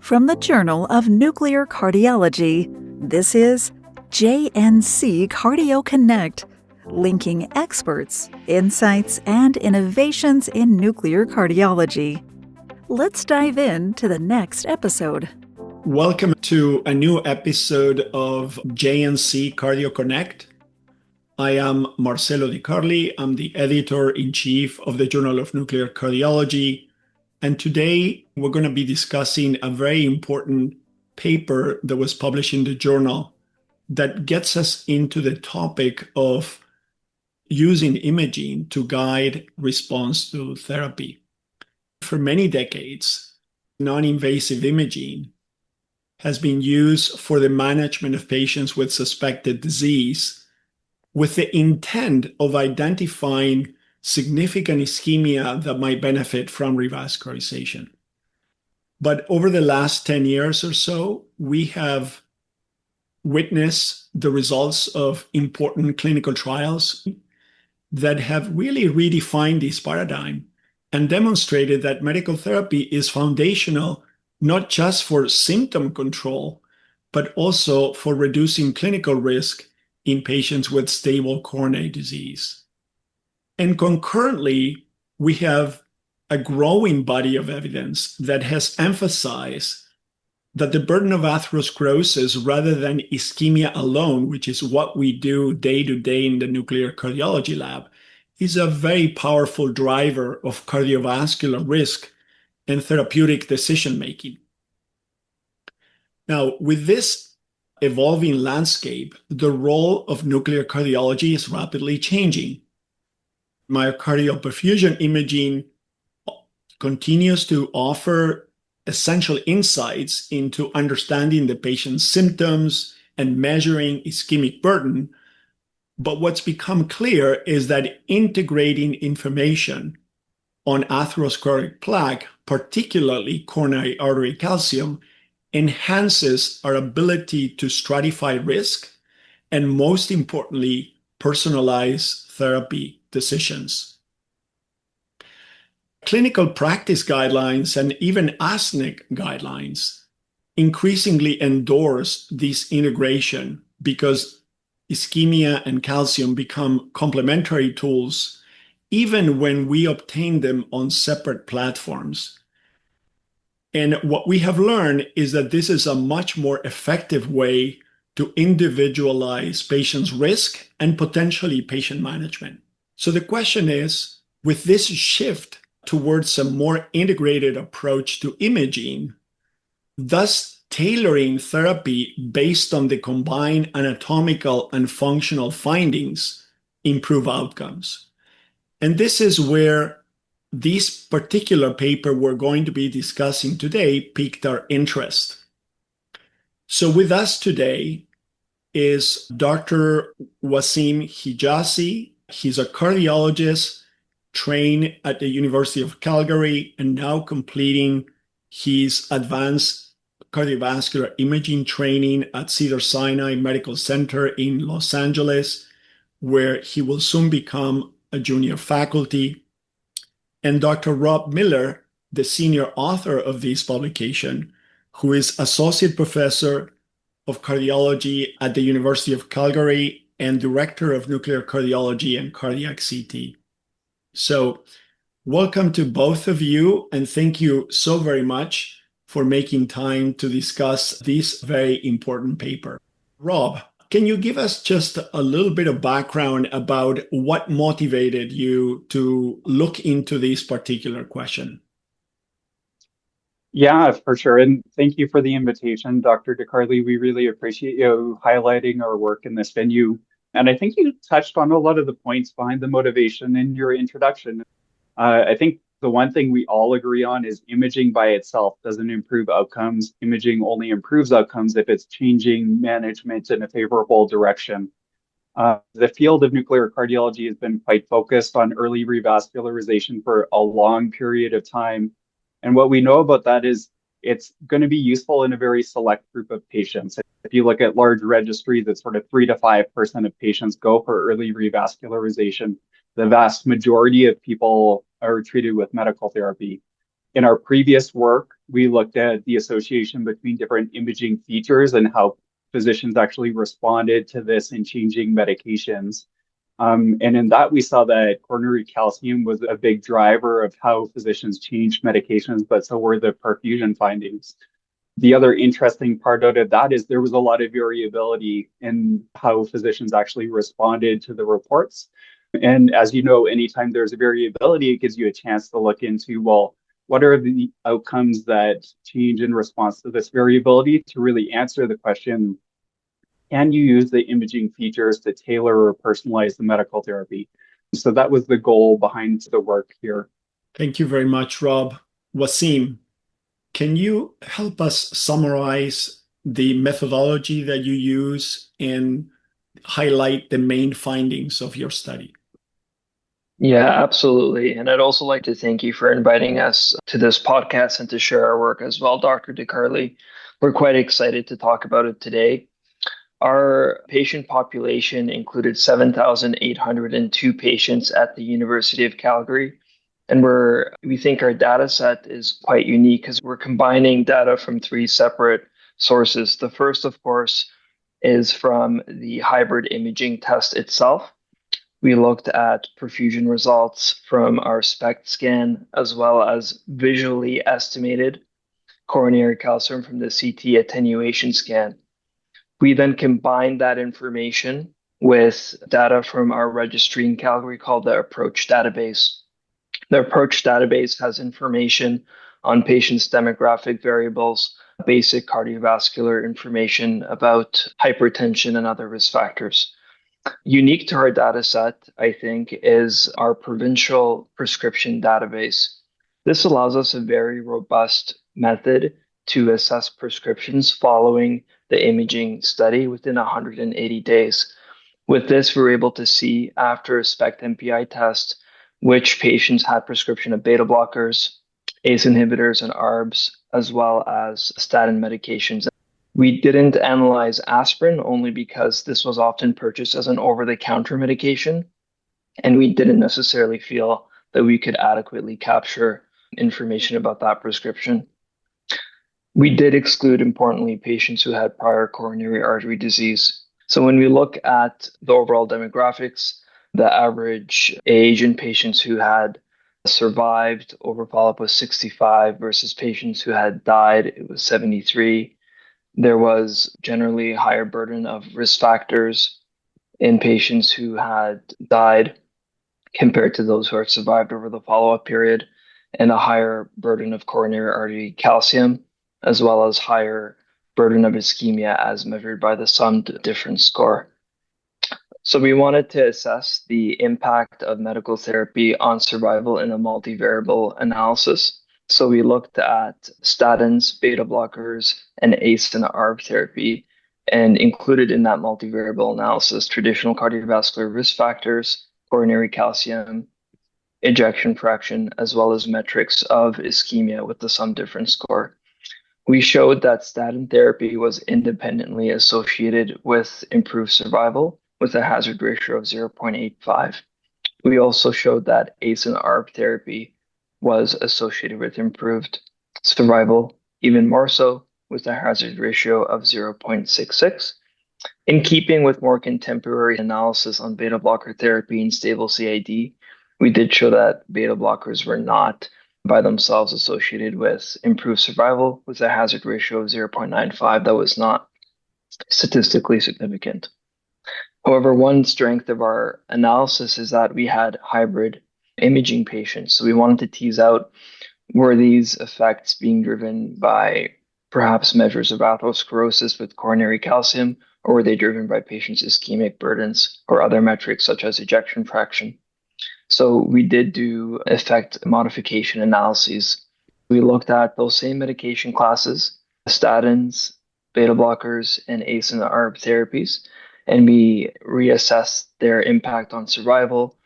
From the Journal of Nuclear Cardiology, this is JNC Cardio Connect, linking experts, insights, and innovations in nuclear cardiology. Let's dive into the next episode. Welcome to a new episode of JNC Cardio Connect. I am Marcelo Di Carli. I'm the editor-in-chief of the Journal of Nuclear Cardiology. And today we're going to be discussing a very important paper that was published in the journal that gets us into the topic of using imaging to guide response to therapy. For many decades, non-invasive imaging has been used for the management of patients with suspected disease with the intent of identifying significant ischemia that might benefit from revascularization. But over the last 10 years or so, we have witnessed the results of important clinical trials that have really redefined this paradigm and demonstrated that medical therapy is foundational not just for symptom control, but also for reducing clinical risk in patients with stable coronary disease. And concurrently, we have a growing body of evidence that has emphasized that the burden of atherosclerosis, rather than ischemia alone, which is what we do day to day in the nuclear cardiology lab, is a very powerful driver of cardiovascular risk and therapeutic decision-making. Now, with this evolving landscape, the role of nuclear cardiology is rapidly changing. Myocardial perfusion imaging continues to offer essential insights into understanding the patient's symptoms and measuring ischemic burden. But what's become clear is that integrating information on atherosclerotic plaque, particularly coronary artery calcium, enhances our ability to stratify risk and, most importantly, personalize therapy decisions. Clinical practice guidelines and even ASNC guidelines increasingly endorse this integration because ischemia and calcium become complementary tools even when we obtain them on separate platforms. And what we have learned is that this is a much more effective way to individualize patients' risk and potentially patient management. So the question is, with this shift towards a more integrated approach to imaging, thus tailoring therapy based on the combined anatomical and functional findings improve outcomes. And this is where this particular paper we're going to be discussing today piqued our interest. So with us today is Dr. Wasim Hijazi. He's a cardiologist trained at the University of Calgary and now completing his advanced cardiovascular imaging training at Cedars-Sinai Medical Center in Los Angeles, where he will soon become a junior faculty. And Dr. Rob Miller, the senior author of this publication, who is associate professor of cardiology at the University of Calgary and director of nuclear cardiology and cardiac CT. So welcome to both of you, and thank you so very much for making time to discuss this very important paper. Rob, can you give us just a little bit of background about what motivated you to look into this particular question? Yeah, for sure. And thank you for the invitation, Dr. Di Carli. We really appreciate you highlighting our work in this venue. And I think you touched on a lot of the points behind the motivation in your introduction. I think the one thing we all agree on is imaging by itself doesn't improve outcomes. Imaging only improves outcomes if it's changing management in a favorable direction. The field of nuclear cardiology has been quite focused on early revascularization for a long period of time. And what we know about that is it's going to be useful in a very select group of patients. If you look at large registries, it's sort of 3 to 5% of patients go for early revascularization. The vast majority of people are treated with medical therapy. In our previous work, we looked at the association between different imaging features and how physicians actually responded to this in changing medications. And in that, we saw that coronary calcium was a big driver of how physicians changed medications, but so were the perfusion findings. The other interesting part out of that is there was a lot of variability in how physicians actually responded to the reports. And as you know, anytime there's a variability, it gives you a chance to look into, well, what are the outcomes that change in response to this variability to really answer the question, can you use the imaging features to tailor or personalize the medical therapy? So that was the goal behind the work here. Thank you very much, Rob. Wasim, can you help us summarize the methodology that you use and highlight the main findings of your study? Yeah, absolutely. And I'd also like to thank you for inviting us to this podcast and to share our work as well, Dr. DeCarli. We're quite excited to talk about it today. Our patient population included 7,802 patients at the University of Calgary. And we think our data set is quite unique because we're combining data from three separate sources. The first, of course, is from the hybrid imaging test itself. We looked at perfusion results from our SPECT scan, as well as visually estimated coronary calcium from the CT attenuation scan. We then combined that information with data from our registry in Calgary called the Approach database. The Approach database has information on patients' demographic variables, basic cardiovascular information about hypertension and other risk factors. Unique to our data set, I think, is our provincial prescription database. This allows us a very robust method to assess prescriptions following the imaging study within 180 days. With this, we're able to see after a SPECT MPI test which patients had prescription of beta blockers, ACE inhibitors, and ARBs, as well as statin medications. We didn't analyze aspirin only because this was often purchased as an over-the-counter medication, and we didn't necessarily feel that we could adequately capture information about that prescription. We did exclude, importantly, patients who had prior coronary artery disease. So when we look at the overall demographics, the average age in patients who had survived over follow-up was 65 versus patients who had died, it was 73. There was generally a higher burden of risk factors in patients who had died compared to those who had survived over the follow-up period, and a higher burden of coronary artery calcium, as well as higher burden of ischemia as measured by the summed difference score. So we wanted to assess the impact of medical therapy on survival in a multivariable analysis. So we looked at statins, beta blockers, and ACE and ARB therapy, and included in that multivariable analysis traditional cardiovascular risk factors, coronary calcium, ejection fraction, as well as metrics of ischemia with the sum difference score. We showed that statin therapy was independently associated with improved survival with a hazard ratio of 0.85. We also showed that ACE and ARB therapy was associated with improved survival, even more so with a hazard ratio of 0.66. In keeping with more contemporary analysis on beta blocker therapy in stable CID, we did show that beta blockers were not by themselves associated with improved survival with a hazard ratio of 0.95 that was not statistically significant. However, one strength of our analysis is that we had hybrid imaging patients. So we wanted to tease out, were these effects being driven by perhaps measures of atherosclerosis with coronary calcium, or were they driven by patients' ischemic burdens or other metrics such as ejection fraction? So we did do effect modification analyses. We looked at those same medication classes, statins, beta blockers, and ACE and ARB therapies, and we reassessed their impact on survival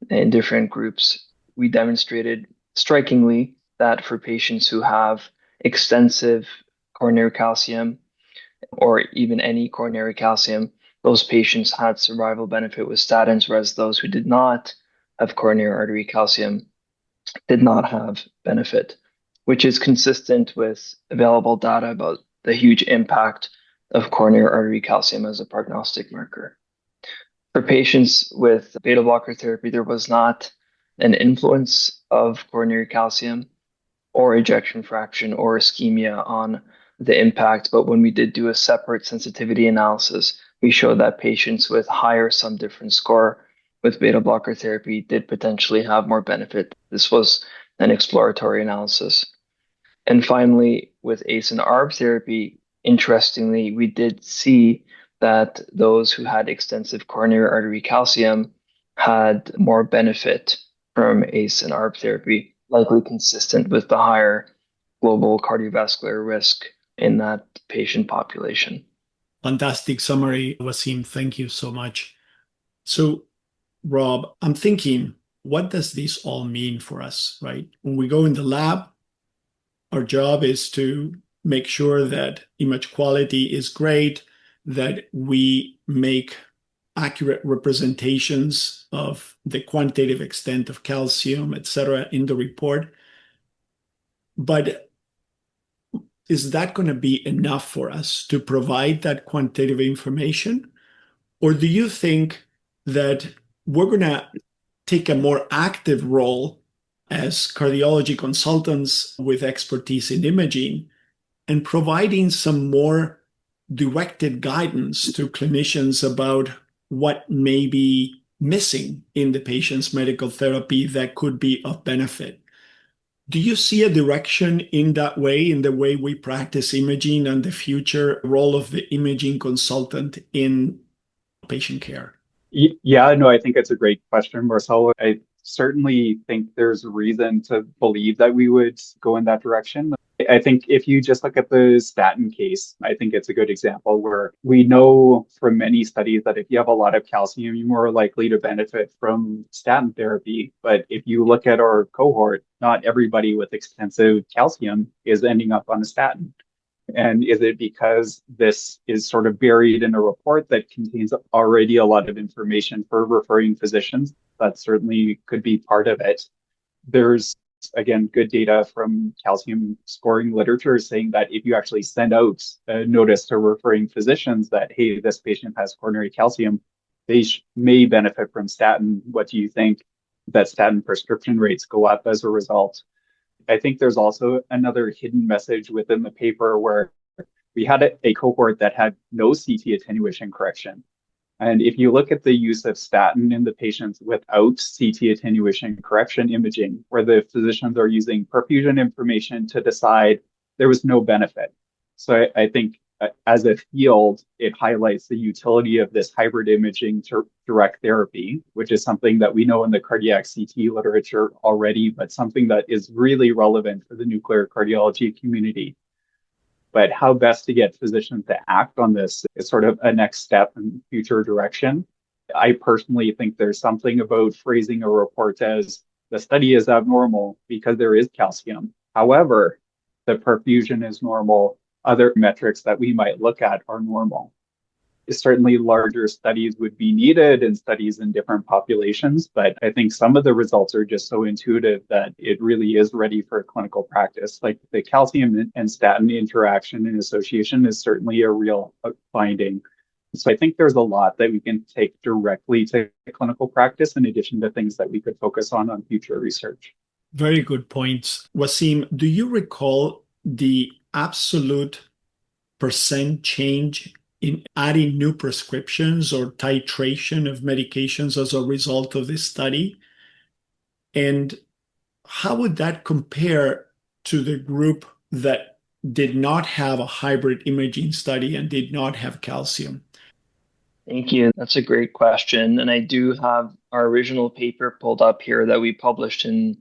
in different groups. We demonstrated strikingly that for patients who have extensive coronary calcium or even any coronary calcium, those patients had survival benefit with statins, whereas those who did not have coronary artery calcium did not have benefit. which is consistent with available data about the huge impact of coronary artery calcium as a prognostic marker. For patients with beta blocker therapy, there was not an influence of coronary calcium or ejection fraction or ischemia on the impact, but when we did do a separate sensitivity analysis, we showed that patients with higher sum difference score with beta blocker therapy did potentially have more benefit. This was an exploratory analysis. And finally, with ACE and ARB therapy, interestingly, we did see that those who had extensive coronary artery calcium had more benefit from ACE and ARB therapy, likely consistent with the higher global cardiovascular risk in that patient population. Fantastic summary, Wasim. Thank you so much. So, Rob, I'm thinking, what does this all mean for us, right? When we go in the lab, our job is to make sure that image quality is great, that we make accurate representations of the quantitative extent of calcium, etc., in the report. But is that going to be enough for us to provide that quantitative information? Or do you think that we're going to take a more active role as cardiology consultants with expertise in imaging and providing some more directed guidance to clinicians about what may be missing in the patient's medical therapy that could be of benefit? Do you see a direction in that way, in the way we practice imaging and the future role of the imaging consultant in patient care? Yeah, no, I think it's a great question, Marcelo. I certainly think there's reason to believe that we would go in that direction. I think if you just look at the statin case, I think it's a good example where we know from many studies that if you have a lot of calcium, you're more likely to benefit from statin therapy. But if you look at our cohort, not everybody with extensive calcium is ending up on a statin. And is it because this is sort of buried in a report that contains already a lot of information for referring physicians? That certainly could be part of it. There's, again, good data from calcium scoring literature saying that if you actually send out a notice to referring physicians that, hey, this patient has coronary calcium, they may benefit from statin. What do you think? That statin prescription rates go up as a result. I think there's also another hidden message within the paper where we had a cohort that had no CT attenuation correction. And if you look at the use of statin in the patients without CT attenuation correction imaging, where the physicians are using perfusion information to decide, there was no benefit. So I think as a field, it highlights the utility of this hybrid imaging to direct therapy, which is something that we know in the cardiac CT literature already, but something that is really relevant for the nuclear cardiology community. But how best to get physicians to act on this is sort of a next step in future direction. I personally think there's something about phrasing a report as the study is abnormal because there is calcium. However, the perfusion is normal. Other metrics that we might look at are normal. Certainly larger studies would be needed and studies in different populations, but I think some of the results are just so intuitive that it really is ready for clinical practice. Like the calcium and statin interaction and association is certainly a real finding. So I think there's a lot that we can take directly to clinical practice in addition to things that we could focus on future research. Very good points. Wasim, do you recall the absolute percent change in adding new prescriptions or titration of medications as a result of this study? And how would that compare to the group that did not have a hybrid imaging study and did not have calcium? Thank you. That's a great question. And I do have our original paper pulled up here that we published in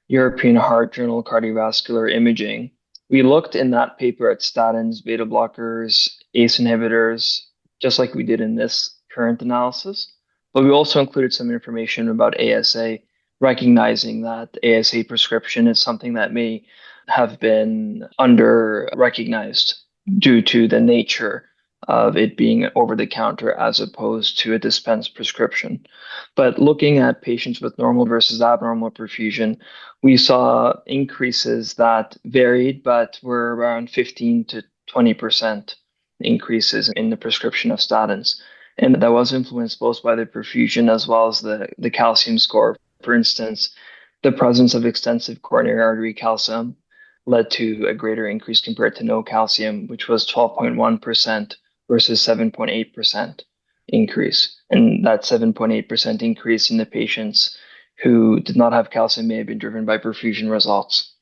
European Heart Journal Cardiovascular Imaging. We looked in that paper at statins, beta blockers, ACE inhibitors, just like we did in this current analysis. But we also included some information about ASA, recognizing that ASA prescription is something that may have been under-recognized due to the nature of it being over the counter as opposed to a dispensed prescription. But looking at patients with normal versus abnormal perfusion, we saw increases that varied, but were around 15 to 20% increases in the prescription of statins. And that was influenced both by the perfusion as well as the calcium score. For instance, the presence of extensive coronary artery calcium led to a greater increase compared to no calcium, which was 12.1% versus 7.8% increase. And that 7.8% increase in the patients who did not have calcium may have been driven by perfusion results.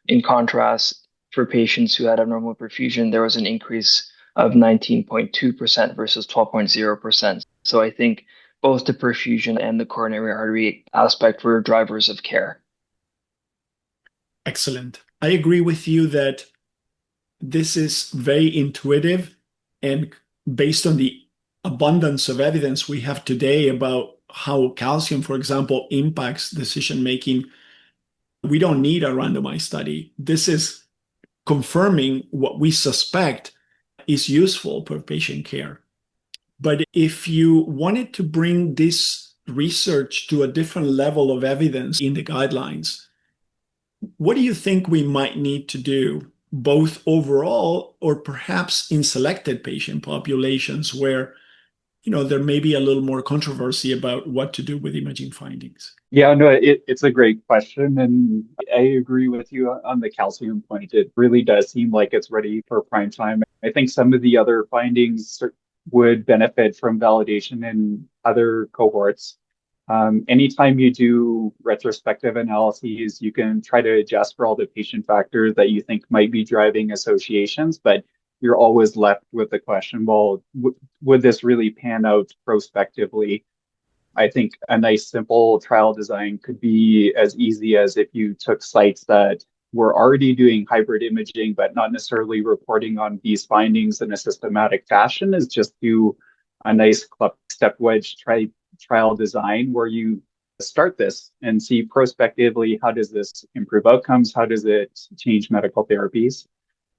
In contrast, for patients who had abnormal perfusion, there was an increase of 19.2% versus 12.0%. So I think both the perfusion and the coronary artery aspect were drivers of care. Excellent. I agree with you that this is very intuitive, and based on the abundance of evidence we have today about how calcium, for example, impacts decision making, we don't need a randomized study. This is confirming what we suspect is useful for patient care. But if you wanted to bring this research to a different level of evidence in the guidelines, what do you think we might need to do, both overall or perhaps in selected patient populations where there may be a little more controversy about what to do with imaging findings? Yeah, no, it's a great question. And I agree with you on the calcium point. It really does seem like it's ready for prime time. I think some of the other findings would benefit from validation in other cohorts. Anytime you do retrospective analyses, you can try to adjust for all the patient factors that you think might be driving associations, but you're always left with the question, well, would this really pan out prospectively? I think a nice simple trial design could be as easy as if you took sites that were already doing hybrid imaging, but not necessarily reporting on these findings in a systematic fashion, is just do a nice step-wedge trial design where you start this and see prospectively, how does this improve outcomes? How does it change medical therapies?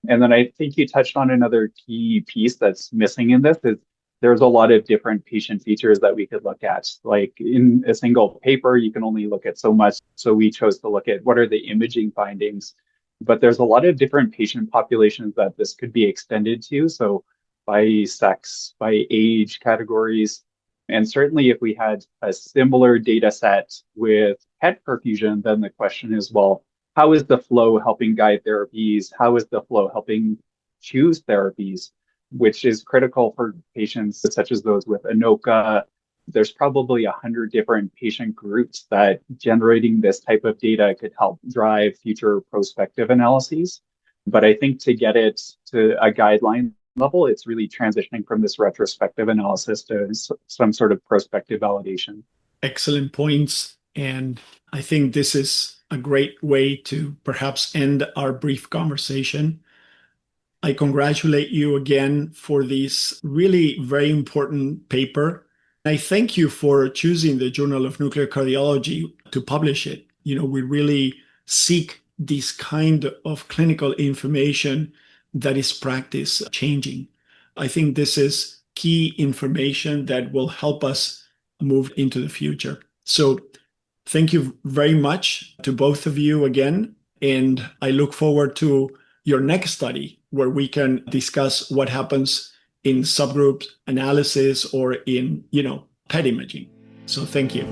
And then I think you touched on another key piece that's missing in this is there's a lot of different patient features that we could look at. Like in a single paper, you can only look at so much. So we chose to look at what are the imaging findings. But there's a lot of different patient populations that this could be extended to. So by sex, by age categories. And certainly if we had a similar data set with PET perfusion, then the question is, well, how is the flow helping guide therapies? How is the flow helping choose therapies, which is critical for patients such as those with ANOCA? There's probably 100 different patient groups that generating this type of data could help drive future prospective analyses. But I think to get it to a guideline level, it's really transitioning from this retrospective analysis to some sort of prospective validation. Excellent points. And I think this is a great way to perhaps end our brief conversation. I congratulate you again for this really very important paper. I thank you for choosing the Journal of Nuclear Cardiology to publish it. We really seek this kind of clinical information that is practice changing. I think this is key information that will help us move into the future. So thank you very much to both of you again. And I look forward to your next study where we can discuss what happens in subgroup analysis or in, PET imaging. So thank you.